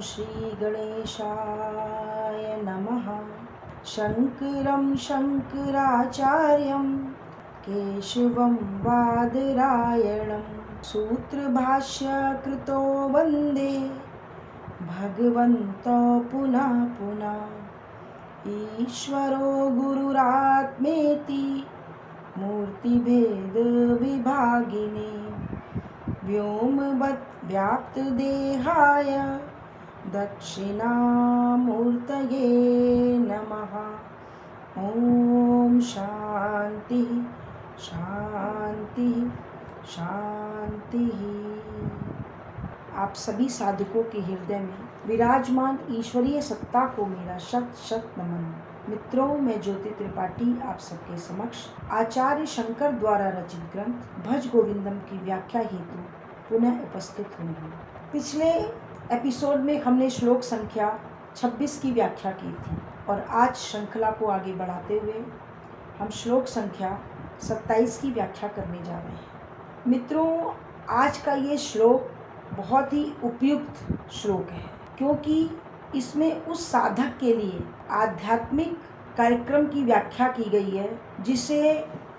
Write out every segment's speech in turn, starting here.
श्रीगणेशाय नमः। शङ्करं शङ्कराचार्यं केशवं बादरायणं सूत्रभाष्यकृतो वन्दे भगवन्तो पुनः पुनः। ईश्वरो गुरुरात्मेति मूर्तिभेदविभागिने व्योमवद् व्याप्तदेहाय दक्षिणामूर्तये नमः। ॐ शान्ति शान्ति शान्ति। आप सभी साधकों के हृदय में विराजमान ईश्वरीय सत्ता को मेरा शत शत नमन। मित्रों, मैं ज्योति त्रिपाठी आप सबके समक्ष आचार्य शंकर द्वारा रचित ग्रंथ भज गोविंदम की व्याख्या हेतु पुनः उपस्थित हुई हूँ। पिछले एपिसोड में हमने श्लोक संख्या 26 की व्याख्या की थी और आज श्रृंखला को आगे बढ़ाते हुए हम श्लोक संख्या 27 की व्याख्या करने जा रहे हैं। मित्रों, आज का ये श्लोक बहुत ही उपयुक्त श्लोक है, क्योंकि इसमें उस साधक के लिए आध्यात्मिक कार्यक्रम की व्याख्या की गई है जिसे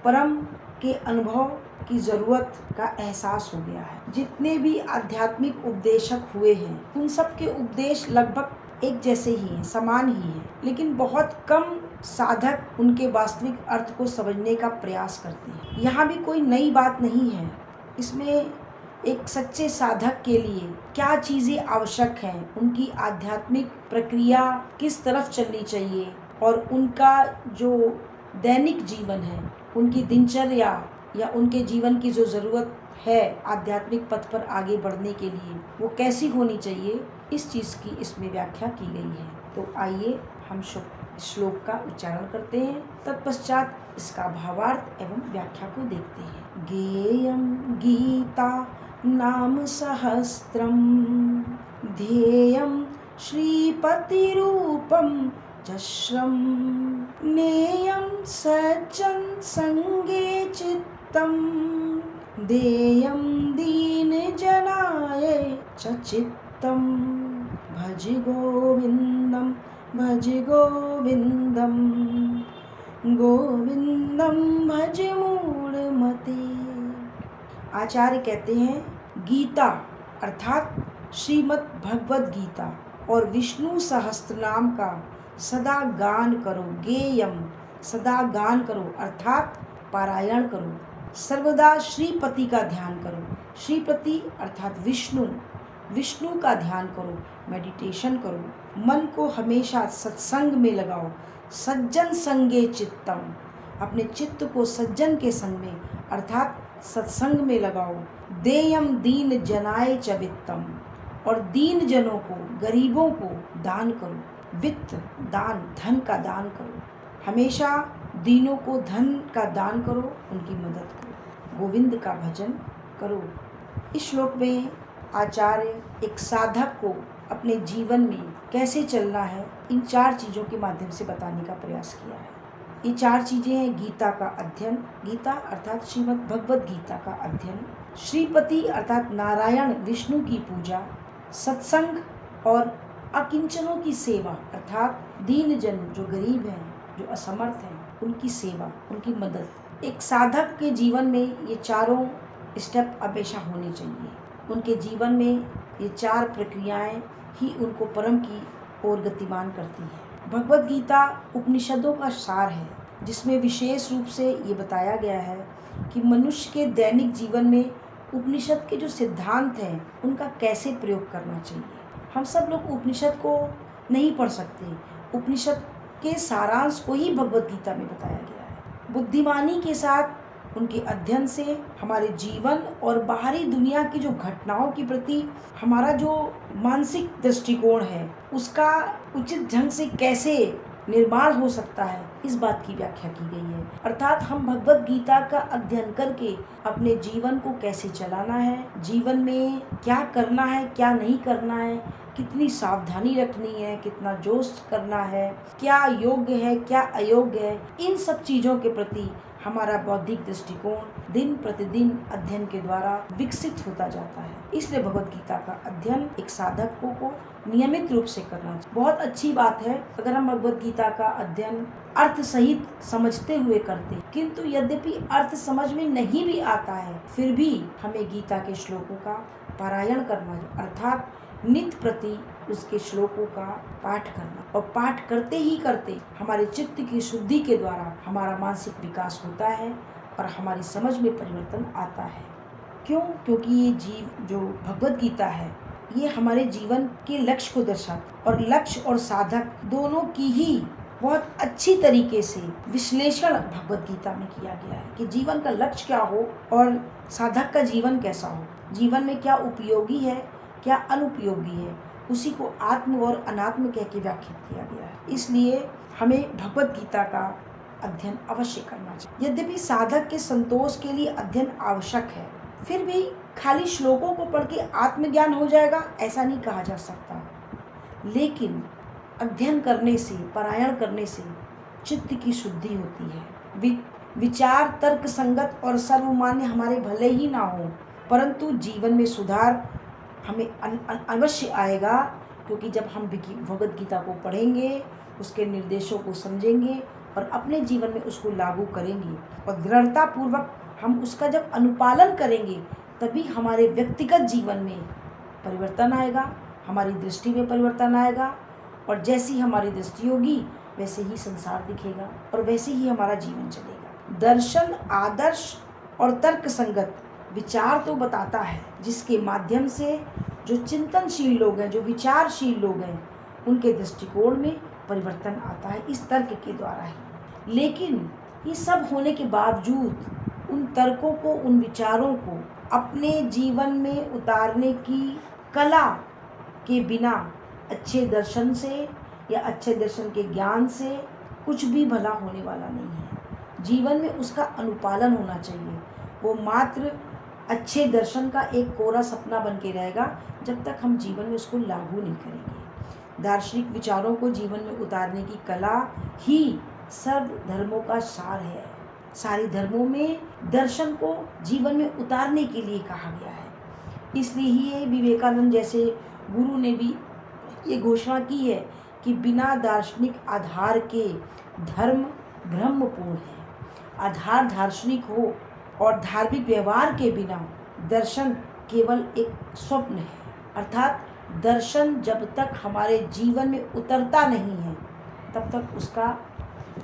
परम के अनुभव की ज़रूरत का एहसास हो गया है। जितने भी आध्यात्मिक उपदेशक हुए हैं उन सब के उपदेश लगभग एक जैसे ही हैं, समान ही हैं, लेकिन बहुत कम साधक उनके वास्तविक अर्थ को समझने का प्रयास करते हैं। यहाँ भी कोई नई बात नहीं है। इसमें एक सच्चे साधक के लिए क्या चीज़ें आवश्यक हैं, उनकी आध्यात्मिक प्रक्रिया किस तरफ चलनी चाहिए और उनका जो दैनिक जीवन है, उनकी दिनचर्या या उनके जीवन की जो ज़रूरत है आध्यात्मिक पथ पर आगे बढ़ने के लिए वो कैसी होनी चाहिए, इस चीज़ की इसमें व्याख्या की गई है। तो आइए हम श्लोक का उच्चारण करते हैं, तत्पश्चात इसका भावार्थ एवं व्याख्या को देखते हैं। गेयं गीता नाम सहस्त्रम ध्येयं श्रीपतिरूपं जश्रम नेयं सज्जन संगे चित्तं देयं दीनजनाय च चित्तं भज गोविंदं गोविंदं भज मूढ़मते। आचार्य कहते हैं, गीता अर्थात श्रीमद् भगवद गीता और विष्णु सहस्त्रनाम का सदा गान करो। गेयम सदा गान करो अर्थात पारायण करो। सर्वदा श्रीपति का ध्यान करो। श्रीपति अर्थात विष्णु का ध्यान करो, मेडिटेशन करो। मन को हमेशा सत्संग में लगाओ। सज्जन संगे चित्तम, अपने चित्त को सज्जन के संग में अर्थात सत्संग में लगाओ। देयम दीन जनाय च वित्तम, और दीन जनों को, गरीबों को दान करो। वित्त दान, धन का दान करो। हमेशा दीनों को धन का दान करो, उनकी मदद करो। गोविंद का भजन करो। इस श्लोक में आचार्य एक साधक को अपने जीवन में कैसे चलना है, इन 4 चीज़ों के माध्यम से बताने का प्रयास किया है। ये 4 चीज़ें हैं। गीता का अध्ययन, गीता अर्थात श्रीमद् भगवद गीता का अध्ययन, श्रीपति अर्थात नारायण विष्णु की पूजा, सत्संग और अकिंचनों की सेवा अर्थात दीन जन जो गरीब हैं, जो असमर्थ हैं, उनकी सेवा, उनकी मदद। एक साधक के जीवन में ये चारों स्टेप हमेशा होने चाहिए। उनके जीवन में ये 4 प्रक्रियाएं ही उनको परम की ओर गतिमान करती हैं। भगवद गीता उपनिषदों का सार है, जिसमें विशेष रूप से ये बताया गया है कि मनुष्य के दैनिक जीवन में उपनिषद के जो सिद्धांत हैं उनका कैसे प्रयोग करना चाहिए। हम सब लोग उपनिषद को नहीं पढ़ सकते। उपनिषद के सारांश को ही भगवद गीता में बताया गया है। बुद्धिमानी के साथ उनके अध्ययन से हमारे जीवन और बाहरी दुनिया की जो घटनाओं के प्रति हमारा जो मानसिक दृष्टिकोण है उसका उचित ढंग से कैसे निर्माण हो सकता है, इस बात की व्याख्या की गई है। अर्थात हम भगवद गीता का अध्ययन करके अपने जीवन को कैसे चलाना है, जीवन में क्या करना है, क्या नहीं करना है, कितनी सावधानी रखनी है, कितना जोश करना है, क्या योग्य है, क्या अयोग्य है, इन सब चीज़ों के प्रति हमारा बौद्धिक दृष्टिकोण दिन प्रतिदिन अध्ययन के द्वारा विकसित होता जाता है। इसलिए भगवत गीता का अध्ययन एक साधक को नियमित रूप से करना चाहिए। बहुत अच्छी बात है अगर हम भगवत गीता का अध्ययन अर्थ सहित समझते हुए करते हैं, किंतु यद्यपि अर्थ समझ में नहीं भी आता है फिर भी हमें गीता के श्लोकों का पारायण करना है, अर्थात नित्य प्रति उसके श्लोकों का पाठ करना, और पाठ करते ही करते हमारे चित्त की शुद्धि के द्वारा हमारा मानसिक विकास होता है और हमारी समझ में परिवर्तन आता है। क्यों? क्योंकि ये जो भगवत गीता है ये हमारे जीवन के लक्ष्य को दर्शाता, और लक्ष्य और साधक दोनों की ही बहुत अच्छी तरीके से विश्लेषण भगवत गीता में किया गया है कि जीवन का लक्ष्य क्या हो और साधक का जीवन कैसा हो, जीवन में क्या उपयोगी है क्या अनुपयोगी है, उसी को आत्म और अनात्म कह के व्याख्यात किया गया है। इसलिए हमें भगवत गीता का अध्ययन अवश्य करना चाहिए। यद्यपि साधक के संतोष के लिए अध्ययन आवश्यक है, फिर भी खाली श्लोकों को पढ़ के आत्मज्ञान हो जाएगा ऐसा नहीं कहा जा सकता, लेकिन अध्ययन करने से, पारायण करने से चित्त की शुद्धि होती है। विचार तर्क संगत और सर्वमान्य हमारे भले ही ना हो, परंतु जीवन में सुधार हमें अवश्य आएगा, क्योंकि जब हम भगवत गीता को पढ़ेंगे, उसके निर्देशों को समझेंगे और अपने जीवन में उसको लागू करेंगे और दृढ़ता पूर्वक हम उसका जब अनुपालन करेंगे, तभी हमारे व्यक्तिगत जीवन में परिवर्तन आएगा, हमारी दृष्टि में परिवर्तन आएगा, और जैसी हमारी दृष्टि होगी वैसे ही संसार दिखेगा और वैसे ही हमारा जीवन चलेगा। दर्शन, आदर्श और तर्क संगत विचार तो बताता है, जिसके माध्यम से जो चिंतनशील लोग हैं, जो विचारशील लोग हैं, उनके दृष्टिकोण में परिवर्तन आता है इस तर्क के द्वारा ही। लेकिन ये सब होने के बावजूद उन तर्कों को, उन विचारों को अपने जीवन में उतारने की कला के बिना अच्छे दर्शन से या अच्छे दर्शन के ज्ञान से कुछ भी भला होने वाला नहीं है। जीवन में उसका अनुपालन होना चाहिए। वो मात्र अच्छे दर्शन का एक कोरा सपना बन के रहेगा जब तक हम जीवन में उसको लागू नहीं करेंगे। दार्शनिक विचारों को जीवन में उतारने की कला ही सर्व धर्मों का सार है। सारे धर्मों में दर्शन को जीवन में उतारने के लिए कहा गया है। इसलिए ही विवेकानंद जैसे गुरु ने भी ये घोषणा की है कि बिना दार्शनिक आधार के धर्म ब्रह्मपूर्ण है। आधार दार्शनिक हो और धार्मिक व्यवहार के बिना दर्शन केवल एक स्वप्न है। अर्थात दर्शन जब तक हमारे जीवन में उतरता नहीं है तब तक उसका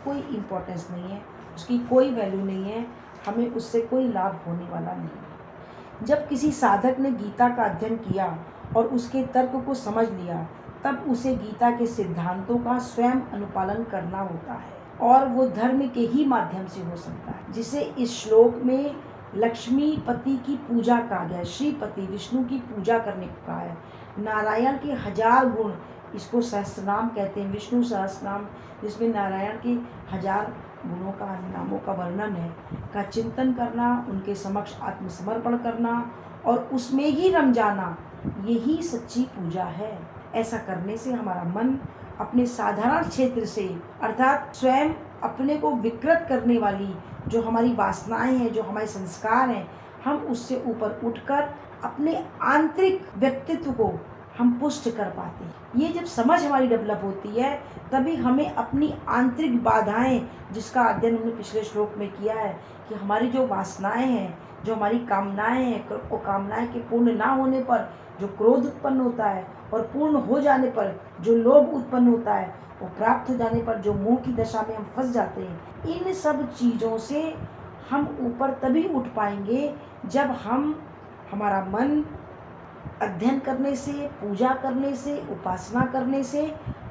कोई इम्पोर्टेंस नहीं है, उसकी कोई वैल्यू नहीं है, हमें उससे कोई लाभ होने वाला नहीं है। जब किसी साधक ने गीता का अध्ययन किया और उसके तर्क को समझ लिया, तब उसे गीता के सिद्धांतों का स्वयं अनुपालन करना होता है, और वो धर्म के ही माध्यम से हो सकता है। जिसे इस श्लोक में लक्ष्मीपति की पूजा कहा गया है, श्रीपति विष्णु की पूजा करने को कहा है। नारायण के 1000 गुण, इसको सहस्त्रनाम कहते हैं, विष्णु सहस्त्रनाम, जिसमें नारायण के 1000 गुणों का, नामों का वर्णन है, का चिंतन करना, उनके समक्ष आत्मसमर्पण करना और उसमें ही रम जाना, यही सच्ची पूजा है। ऐसा करने से हमारा मन अपने साधारण क्षेत्र से, अर्थात स्वयं अपने को विकृत करने वाली जो हमारी वासनाएं हैं, जो हमारे संस्कार हैं, हम उससे ऊपर उठकर अपने आंतरिक व्यक्तित्व को हम पुष्ट कर पाते हैं। ये जब समझ हमारी डेवलप होती है तभी हमें अपनी आंतरिक बाधाएं, जिसका अध्ययन हमने पिछले श्लोक में किया है कि हमारी जो वासनाएं हैं, जो हमारी कामनाएं हैं, वो कामनाएं के पूर्ण ना होने पर जो क्रोध उत्पन्न होता है और पूर्ण हो जाने पर जो लोभ उत्पन्न होता है, वो प्राप्त हो जाने पर जो मोह की दशा में हम फंस जाते हैं, इन सब चीज़ों से हम ऊपर तभी उठ पाएंगे जब हमारा मन अध्ययन करने से, पूजा करने से, उपासना करने से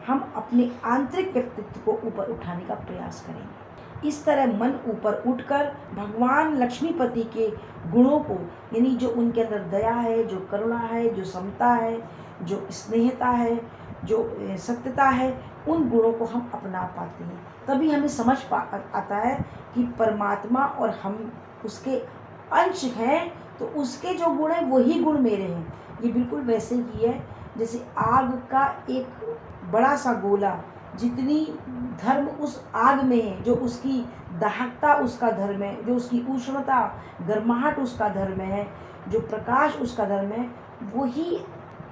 हम अपने आंतरिक व्यक्तित्व को ऊपर उठाने का प्रयास करेंगे। इस तरह मन ऊपर उठकर भगवान लक्ष्मीपति के गुणों को, यानी जो उनके अंदर दया है, जो करुणा है, जो समता है, जो स्नेहता है, जो सत्यता है, उन गुणों को हम अपना पाते हैं। तभी हमें समझ आता है कि परमात्मा और हम उसके अंश हैं, तो उसके जो गुण हैं वही गुण मेरे हैं। ये बिल्कुल वैसे ही है जैसे आग का एक बड़ा सा गोला जितनी धर्म उस आग में है, जो उसकी दाहकता उसका धर्म है, जो उसकी उष्णता गर्माहट उसका धर्म है, जो प्रकाश उसका धर्म है, वही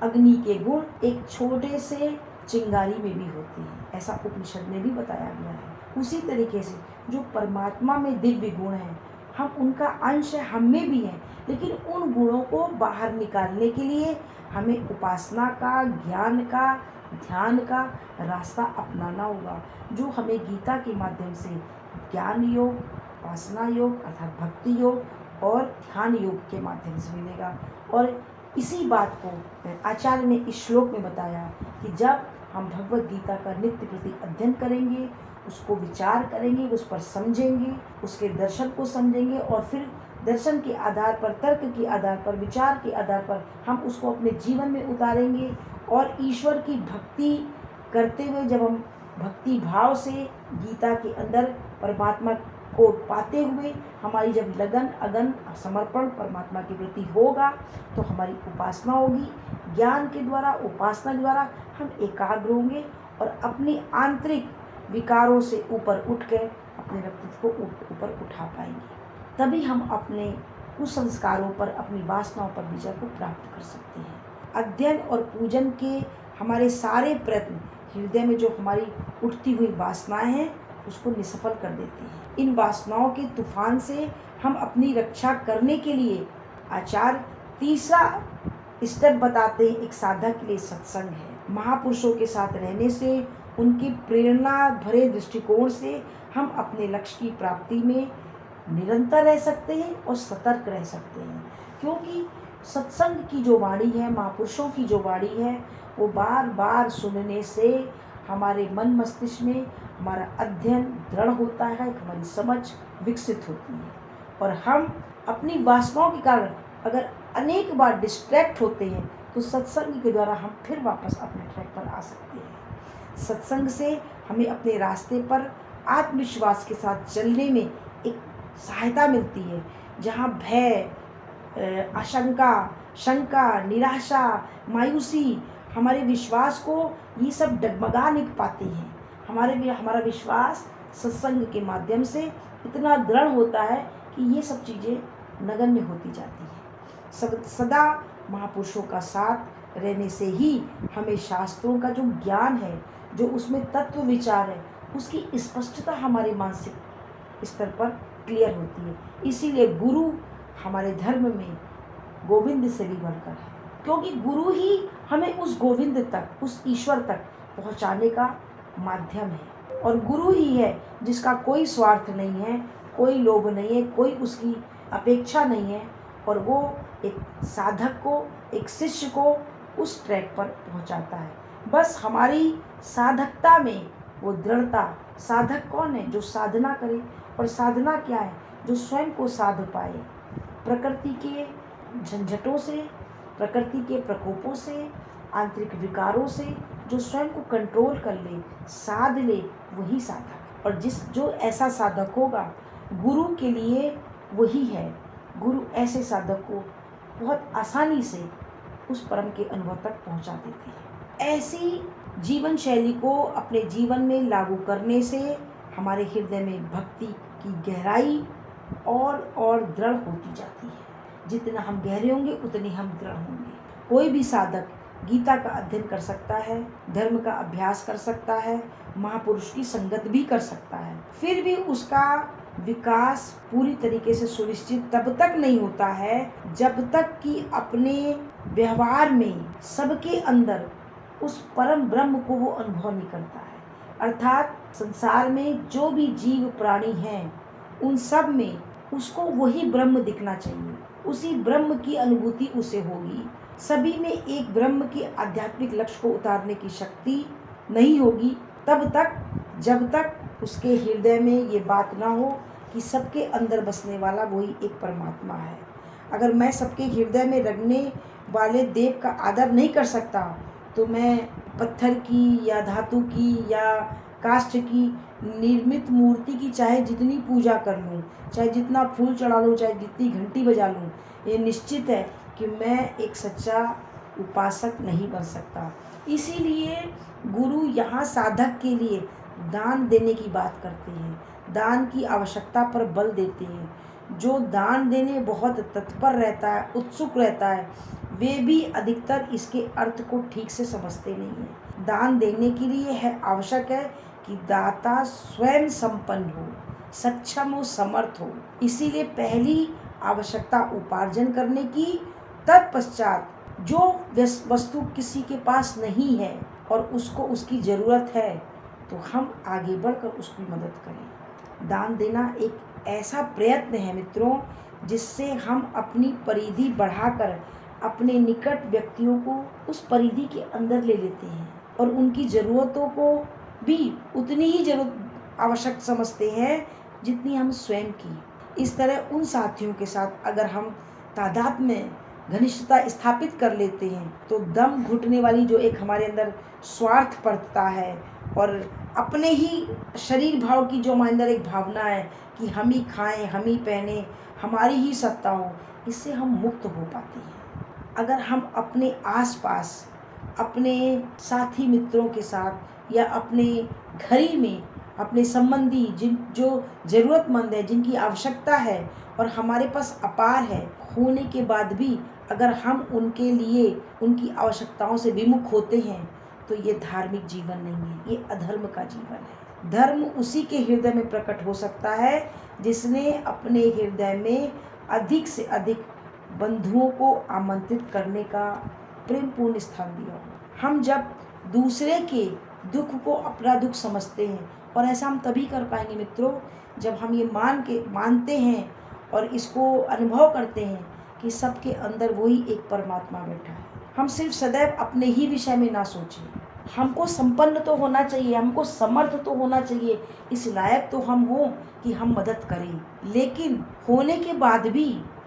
अग्नि के गुण एक छोटे से चिंगारी में भी होते हैं, ऐसा उपनिषद में भी बताया गया है। उसी तरीके से जो परमात्मा में दिव्य गुण हैं, हम उनका अंश हम में भी हैं, लेकिन उन गुणों को बाहर निकालने के लिए हमें उपासना का, ज्ञान का, ध्यान का रास्ता अपनाना होगा, जो हमें गीता के माध्यम से ज्ञान योग, उपासना योग अर्थात भक्ति योग और ध्यान योग के माध्यम से मिलेगा। और इसी बात को आचार्य ने इस श्लोक में बताया कि जब हम भगवत गीता का नित्य प्रति अध्ययन करेंगे, उसको विचार करेंगे, उस पर समझेंगे, उसके दर्शन को समझेंगे और फिर दर्शन के आधार पर, तर्क के आधार पर, विचार के आधार पर हम उसको अपने जीवन में उतारेंगे और ईश्वर की भक्ति करते हुए, जब हम भक्ति भाव से गीता के अंदर परमात्मा को पाते हुए हमारी जब लगन, अगन, समर्पण परमात्मा के प्रति होगा, तो हमारी उपासना होगी। ज्ञान के द्वारा, उपासना के द्वारा हम एकाग्र होंगे और अपनी आंतरिक विकारों से ऊपर उठ के अपने व्यक्तित्व को ऊपर उठा पाएंगे। तभी हम अपने कुसंस्कारों पर, अपनी वासनाओं पर विजय को प्राप्त कर सकते हैं। अध्ययन और पूजन के हमारे सारे प्रयत्न हृदय में जो हमारी उठती हुई वासनाएं हैं, उसको निष्फल कर देती हैं। इन वासनाओं के तूफान से हम अपनी रक्षा करने के लिए आचार्य तीसरा स्टेप बताते हैं। एक साधक के लिए सत्संग है। महापुरुषों के साथ रहने से, उनकी प्रेरणा भरे दृष्टिकोण से हम अपने लक्ष्य की प्राप्ति में निरंतर रह सकते हैं और सतर्क रह सकते हैं, क्योंकि सत्संग की जो वाणी है, महापुरुषों की जो वाणी है, वो बार बार सुनने से हमारे मन मस्तिष्क में हमारा अध्ययन दृढ़ होता है, हमारी समझ विकसित होती है और हम अपनी वासनाओं के कारण अगर अनेक बार डिस्ट्रैक्ट होते हैं, तो सत्संग के द्वारा हम फिर वापस अपने ट्रैक पर आ सकते हैं। सत्संग से हमें अपने रास्ते पर आत्मविश्वास के साथ चलने में एक सहायता मिलती है। जहाँ भय, आशंका, शंका, निराशा, मायूसी, हमारे विश्वास को ये सब डगमगा नहीं पाते हैं। हमारा विश्वास सत्संग के माध्यम से इतना दृढ़ होता है कि ये सब चीज़ें नगण्य होती जाती हैं। सदा महापुरुषों का साथ रहने से ही हमें शास्त्रों का जो ज्ञान है, जो उसमें तत्व विचार है, उसकी स्पष्टता हमारे मानसिक स्तर पर क्लियर होती है। इसीलिए गुरु हमारे धर्म में गोविंद से भी बढ़कर है, क्योंकि गुरु ही हमें उस गोविंद तक, उस ईश्वर तक पहुंचाने का माध्यम है। और गुरु ही है जिसका कोई स्वार्थ नहीं है, कोई लोभ नहीं है, कोई उसकी अपेक्षा नहीं है, और वो एक साधक को, एक शिष्य को उस ट्रैक पर पहुंचाता है। बस हमारी साधकता में वो दृढ़ता। साधक कौन है? जो साधना करे। और साधना क्या है? जो स्वयं को साध पाए, प्रकृति के झंझटों से, प्रकृति के प्रकोपों से, आंतरिक विकारों से जो स्वयं को कंट्रोल कर ले, साध ले, वही साधक। और जो ऐसा साधक होगा, गुरु के लिए वही है। गुरु ऐसे साधक को बहुत आसानी से उस परम के अनुभव तक पहुंचा देते हैं। ऐसी जीवन शैली को अपने जीवन में लागू करने से हमारे हृदय में भक्ति की गहराई और दृढ़ होती जाती है। जितना हम गहरे होंगे, उतने हम दृढ़ होंगे। कोई भी साधक गीता का अध्ययन कर सकता है, धर्म का अभ्यास कर सकता है, महापुरुष की संगत भी कर सकता है, फिर भी उसका विकास पूरी तरीके से सुनिश्चित तब तक नहीं होता है जब तक कि अपने व्यवहार में सबके अंदर उस परम ब्रह्म को वो अनुभव नहीं करता है। अर्थात संसार में जो भी जीव प्राणी हैं, उन सब में उसको वही ब्रह्म दिखना चाहिए, उसी ब्रह्म की अनुभूति उसे होगी। सभी में एक ब्रह्म के आध्यात्मिक लक्ष्य को उतारने की शक्ति नहीं होगी तब तक, जब तक उसके हृदय में ये बात ना हो कि सबके अंदर बसने वाला वही एक परमात्मा है। अगर मैं सबके हृदय में रखने वाले देव का आदर नहीं कर सकता, तो मैं पत्थर की या धातु की या काष्ठ की निर्मित मूर्ति की चाहे जितनी पूजा कर लूँ, चाहे जितना फूल चढ़ा लूँ, चाहे जितनी घंटी बजा लूँ, ये निश्चित है कि मैं एक सच्चा उपासक नहीं बन सकता। इसीलिए गुरु यहाँ साधक के लिए दान देने की बात करते हैं, दान की आवश्यकता पर बल देते हैं। जो दान देने बहुत तत्पर रहता है, उत्सुक रहता है, वे भी अधिकतर इसके अर्थ को ठीक से समझते नहीं हैं। दान देने के लिए है आवश्यक है कि दाता स्वयं संपन्न हो, सक्षम हो, समर्थ हो। इसीलिए पहली आवश्यकता उपार्जन करने की, तत्पश्चात जो वस्तु किसी के पास नहीं है और उसको उसकी ज़रूरत है, तो हम आगे बढ़कर उसकी मदद करें। दान देना एक ऐसा प्रयत्न है मित्रों, जिससे हम अपनी परिधि बढ़ाकर अपने निकट व्यक्तियों को उस परिधि के अंदर ले लेते हैं और उनकी ज़रूरतों को भी उतनी ही जरूरत आवश्यक समझते हैं जितनी हम स्वयं की। इस तरह उन साथियों के साथ अगर हम तादाद में घनिष्ठता स्थापित कर लेते हैं, तो दम घुटने वाली जो एक हमारे अंदर स्वार्थपरता है और अपने ही शरीर भाव की जो हमारे अंदर एक भावना है कि हम ही खाएं, हम ही पहने, हमारी ही सत्ता हो, इससे हम मुक्त हो पाते हैं। अगर हम अपने आसपास अपने साथी मित्रों के साथ या अपने घर ही में अपने संबंधी जो ज़रूरतमंद है, जिनकी आवश्यकता है और हमारे पास अपार है होने के बाद भी अगर हम उनके लिए उनकी आवश्यकताओं से विमुख होते हैं, तो ये धार्मिक जीवन नहीं है, ये अधर्म का जीवन है। धर्म उसी के हृदय में प्रकट हो सकता है जिसने अपने हृदय में अधिक से अधिक बंधुओं को आमंत्रित करने का प्रेमपूर्ण स्थान दिया हो। हम जब दूसरे के दुख को अपना दुख समझते हैं, और ऐसा हम तभी कर पाएंगे मित्रों जब हम ये मानते हैं और इसको अनुभव करते हैं कि सबके अंदर वही एक परमात्मा बैठा है। हम सिर्फ सदैव अपने ही विषय में ना सोचें। हमको संपन्न तो होना चाहिए, हमको समर्थ तो होना चाहिए, इस लायक तो हम हों कि हम मदद करें। लेकिन होने के बाद भी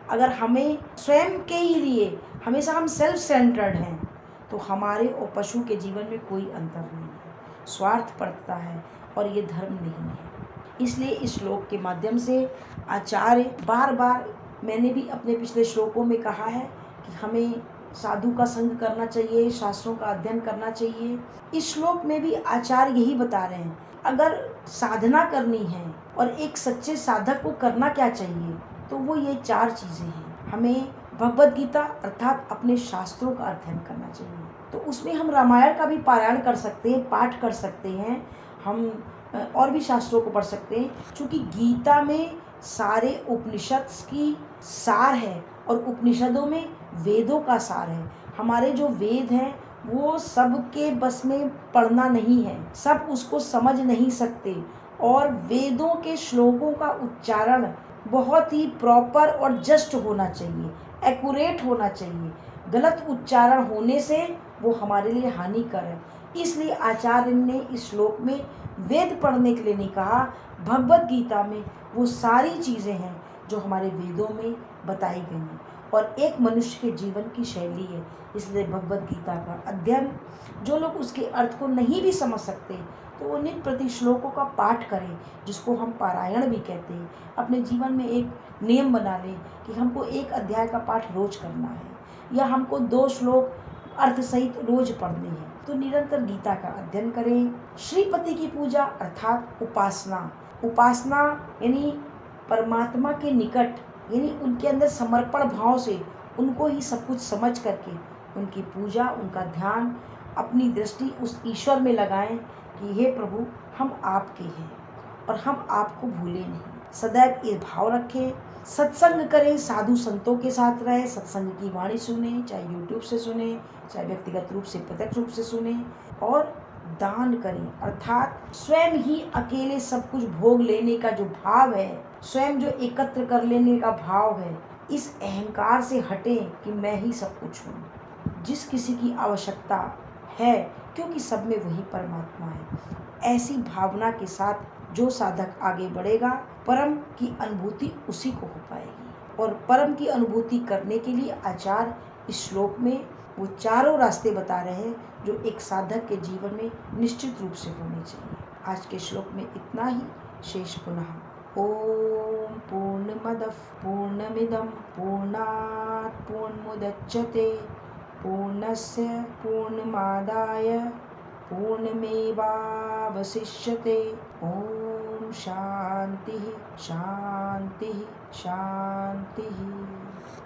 अगर हमें स्वयं के ही लिए हमेशा हम सेल्फ सेंटर्ड हैं, तो हमारे और पशु के जीवन में कोई अंतर नहीं है, स्वार्थ पड़ता है और ये धर्म नहीं है। इसलिए इस श्लोक के माध्यम से आचार्य बार बार, मैंने भी अपने पिछले श्लोकों में कहा है कि हमें साधु का संग करना चाहिए, शास्त्रों का अध्ययन करना चाहिए। इस श्लोक में भी आचार्य यही बता रहे हैं, अगर साधना करनी है और एक सच्चे साधक को करना क्या चाहिए, तो वो ये 4 चीज़ें हैं। हमें भगवद गीता अर्थात अपने शास्त्रों का अध्ययन करना चाहिए। तो उसमें हम रामायण का भी पारायण कर सकते हैं, पाठ कर सकते हैं, हम और भी शास्त्रों को पढ़ सकते हैं, क्योंकि गीता में सारे उपनिषद की सार है और उपनिषदों में वेदों का सार है। हमारे जो वेद हैं वो सबके बस में पढ़ना नहीं है, सब उसको समझ नहीं सकते, और वेदों के श्लोकों का उच्चारण बहुत ही प्रॉपर और जस्ट होना चाहिए, एक्यूरेट होना चाहिए। गलत उच्चारण होने से वो हमारे लिए हानिकर है। इसलिए आचार्य ने इस श्लोक में वेद पढ़ने के लिए नहीं कहा, भगवद गीता में वो सारी चीज़ें हैं जो हमारे वेदों में बताई गई हैं और एक मनुष्य के जीवन की शैली है। इसलिए भगवद गीता का अध्ययन, जो लोग उसके अर्थ को नहीं भी समझ सकते, तो वो नित्य प्रति श्लोकों का पाठ करें, जिसको हम पारायण भी कहते हैं। अपने जीवन में एक नियम बना लें कि हमको 1 अध्याय का पाठ रोज करना है, या हमको 2 श्लोक अर्थ सहित रोज पढ़ने हैं। तो निरंतर गीता का अध्ययन करें। श्रीपति की पूजा अर्थात उपासना यानी परमात्मा के निकट, यानी उनके अंदर समर्पण भाव से उनको ही सब कुछ समझ करके उनकी पूजा, उनका ध्यान, अपनी दृष्टि उस ईश्वर में लगाएं कि हे प्रभु, हम आपके हैं और हम आपको भूले नहीं। सदैव ये भाव रखें, सत्संग करें, साधु संतों के साथ रहें, सत्संग की वाणी सुने, चाहे यूट्यूब से सुने, चाहे व्यक्तिगत रूप से प्रत्यक्ष रूप से सुने, और दान करें अर्थात स्वयं ही अकेले सब कुछ भोग लेने का जो भाव है, स्वयं जो एकत्र कर लेने का भाव है, इस अहंकार से हटें कि मैं ही सब कुछ हूँ। जिस किसी की आवश्यकता है, क्योंकि सब में वही परमात्मा है, ऐसी भावना के साथ जो साधक आगे बढ़ेगा, परम की अनुभूति उसी को हो पाएगी। और परम की अनुभूति करने के लिए आचार्य इस श्लोक में वो 4 रास्ते बता रहे हैं जो एक साधक के जीवन में निश्चित रूप से होने चाहिए। आज के श्लोक में इतना ही, शेष पुनः। ओम पूर्णमदः पूर्णमिदं पूर्णात् पूर्णमुदच्यते पूर्णस्य पूर्णमादाय पूर्णमेवावशिष्यते। ओम शांति शांति शांति।